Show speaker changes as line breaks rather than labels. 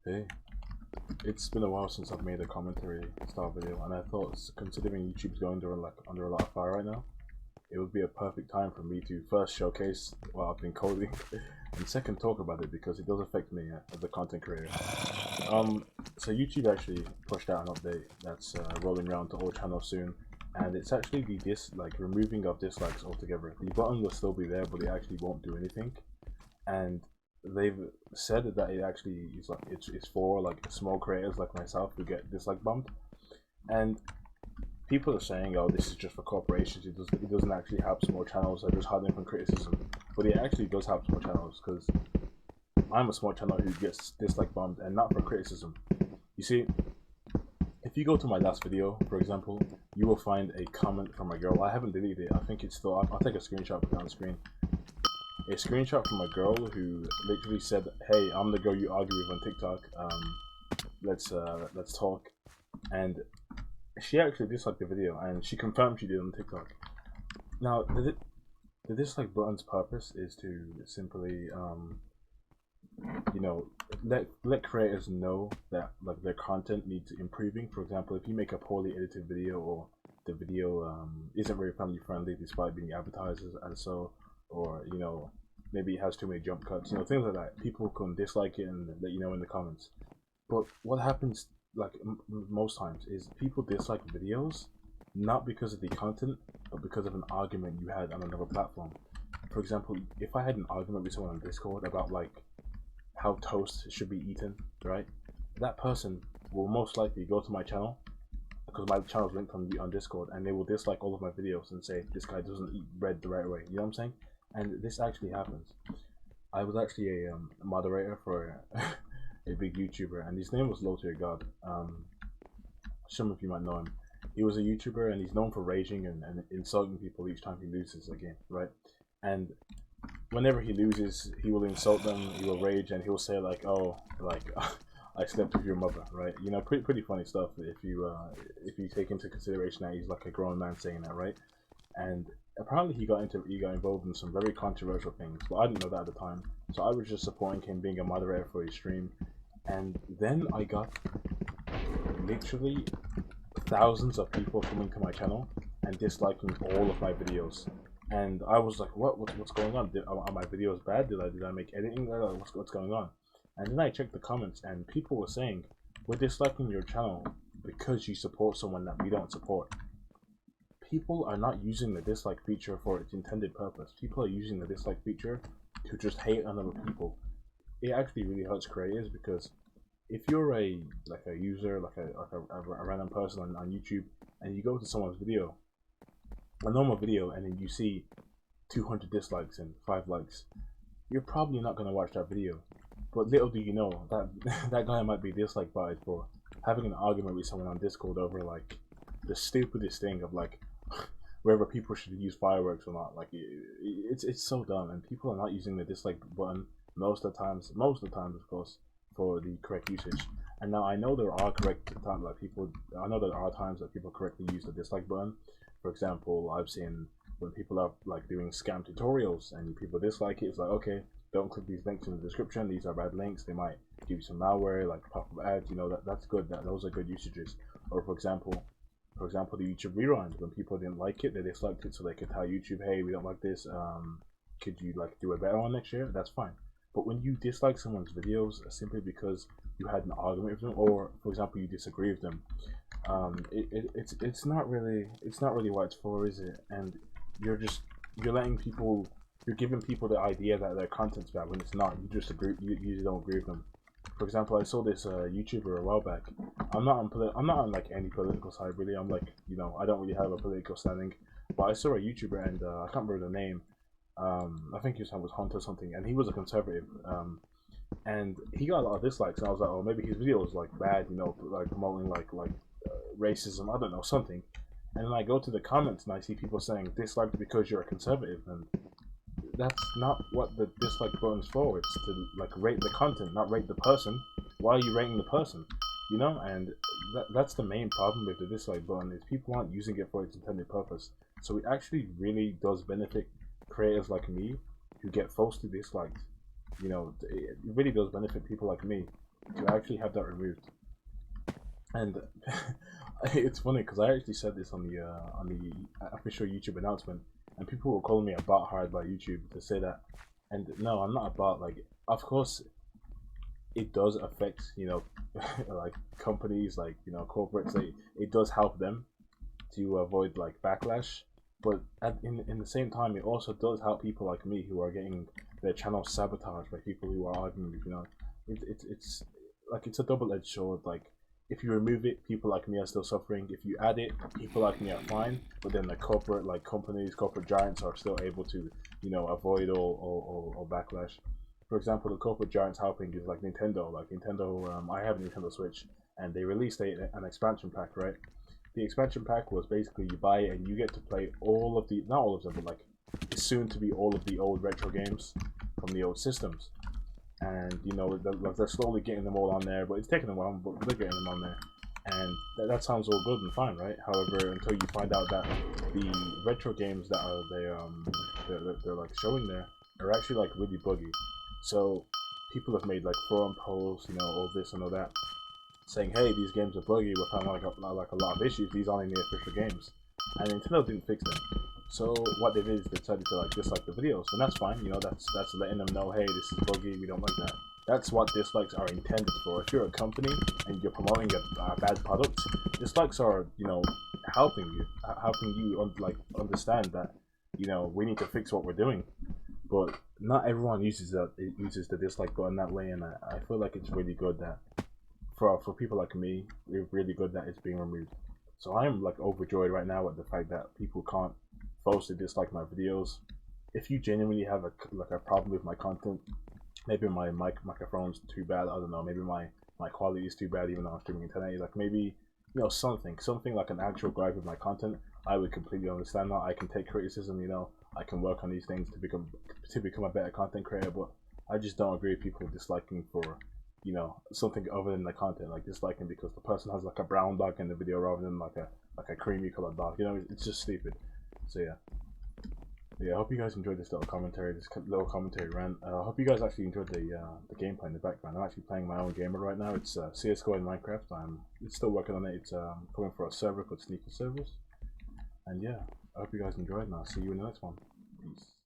Hey, it's been a while since I've made a commentary style video, and I thought, considering YouTube's going under a lot of fire right now, it would be a perfect time for me to first showcase what I've been coding, and second talk about it because it does affect me as a content creator. So YouTube actually pushed out an update that's rolling around to all channels soon, and it's actually the removing of dislikes altogether. The button will still be there, but it actually won't do anything, and they've said that it actually is like it's for like small creators like myself who get dislike bumped, and people are saying, oh, this is just for corporations, it doesn't actually help small channels, they're just hiding from criticism. But it actually does help small channels, because I'm a small channel who gets dislike bumped and not for criticism. You see, if you go to my last video, for example, you will find a comment from a girl. I haven't deleted it, I think it's still, I'll take a screenshot, put it on the screen. A screenshot from a girl who literally said, hey, I'm the girl you argue with on TikTok, let's talk. And she actually disliked the video, and she confirmed she did on TikTok. Now, the dislike button's purpose is to simply, you know, let creators know that like their content needs improving. For example, if you make a poorly edited video, or the video isn't very family friendly despite being advertised as so, or you know, maybe it has too many jump cuts, you know, things like that, people can dislike it and let you know in the comments. But what happens like most times is people dislike videos not because of the content, but because of an argument you had on another platform. For example, if I had an argument with someone on Discord about like how toast should be eaten, right, that person will most likely go to my channel, because my channel's linked on Discord, and they will dislike all of my videos and say this guy doesn't eat bread the right way. You know what I'm saying? And this actually happens. I was actually a moderator for a big YouTuber, and his name was Low Tier God. Some of you might know him. He was a YouTuber, and he's known for raging and insulting people each time he loses a game, right? And whenever he loses, he will insult them, he will rage, and he will say like, oh, like I slept with your mother, right? You know, pretty funny stuff if you take into consideration that he's like a grown man saying that, right? And apparently he got involved in some very controversial things, but I didn't know that at the time, so I was just supporting him, being a moderator for his stream. And then I got literally thousands of people coming to my channel and disliking all of my videos, and I was like, what's going on? Are my videos bad? Did I make editing? What's going on? And then I checked the comments, and people were saying, we're disliking your channel because you support someone that we don't support. People are not using the dislike feature for its intended purpose. People are using the dislike feature to just hate on other people. It actually really hurts creators, because if you're a user, like a random person on YouTube, and you go to someone's video, a normal video, and then you see 200 dislikes and 5 likes, you're probably not going to watch that video. But little do you know that that guy might be disliked by it for having an argument with someone on Discord over like the stupidest thing of like whether people should use fireworks or not. Like it's so dumb, and people are not using the dislike button most of the times, of course, for the correct usage. And now I know there are I know there are times that people correctly use the dislike button. For example, I've seen when people are like doing scam tutorials and people dislike it, it's like, okay, don't click these links in the description, these are bad links, they might give you some malware, like pop-up ads, you know, that's good, those are good usages. Or for example, the YouTube reruns, when people didn't like it, they disliked it so they could tell YouTube, hey, we don't like this, could you like do a better one next year? That's fine. But when you dislike someone's videos simply because you had an argument with them, or for example you disagree with them, it's not really what it's for, is it? And you're giving people the idea that their content's bad when it's not. You just you don't agree with them. For example, I saw this YouTuber a while back. I'm not on like any political side really. I'm like, you know, I don't really have a political standing. But I saw a YouTuber, and I can't remember the name. I think his name was Hunter something, and he was a conservative. And he got a lot of dislikes, and I was like, oh, maybe his video was like bad, you know, like promoting like racism, I don't know, something. And then I go to the comments and I see people saying disliked because you're a conservative, and that's not what the dislike button's for. It's to like rate the content, not rate the person. Why are you rating the person? You know, and that's the main problem with the dislike button, is people aren't using it for its intended purpose. So it actually really does benefit creators like me who get falsely disliked. You know, it really does benefit people like me to actually have that removed. And it's funny because I actually said this on the official YouTube announcement, and people were calling me a bot hired by YouTube to say that. And no, I'm not a bot. Like, of course, it does affect, you know, like companies, like, you know, corporates. Like, it does help them to avoid like backlash, but in the same time, it also does help people like me who are getting their channel sabotaged by people who are arguing with, you know. It's like, it's a double-edged sword. Like, if you remove it, people like me are still suffering. If you add it, people like me are fine. But then the corporate, like companies, corporate giants are still able to, you know, avoid all backlash. For example, the corporate giants helping is like Nintendo. Like Nintendo, I have a Nintendo Switch, and they released an expansion pack, right? The expansion pack was basically you buy it and you get to play all of the, not all of them, but like soon to be all of the old retro games from the old systems. And you know, they're slowly getting them all on there, but it's taking a while, but they're getting them on there. And that sounds all good and fine, right? However, until you find out that the retro games that are they're like showing there are actually like really buggy. So people have made like forum posts, you know, all this and all that, saying, "Hey, these games are buggy. We're finding like a lot of issues. These aren't in the official games," and Nintendo didn't fix them. So what they did is they decided to like dislike the videos, and that's fine. You know, that's letting them know, hey, this is buggy. We don't like that. That's what dislikes are intended for. If you're a company and you're promoting a bad product, dislikes are, you know, helping you like understand that, you know, we need to fix what we're doing. But not everyone uses that. It uses the dislike button that way, and I feel like it's really good that for people like me, it's really good that it's being removed. So I'm like overjoyed right now at the fact that people can't falsely dislike my videos. If you genuinely have a problem with my content, maybe my microphone's too bad. I don't know. Maybe my quality is too bad, even though I'm streaming in 1080. Like maybe, you know, something like an actual gripe with my content. I would completely understand that. I can take criticism. You know, I can work on these things to become a better content creator. But I just don't agree with people disliking for, you know, something other than the content, like disliking because the person has like a brown dog in the video rather than like a creamy colored dog. You know, it's just stupid. So yeah, I hope you guys enjoyed this little commentary rant. I hope you guys actually enjoyed the gameplay in the background. I'm actually playing my own game right now. It's CSGO in Minecraft. It's still working on it. It's coming for a server called Sneaker Servers. And yeah, I hope you guys enjoyed, and I'll see you in the next one. Peace.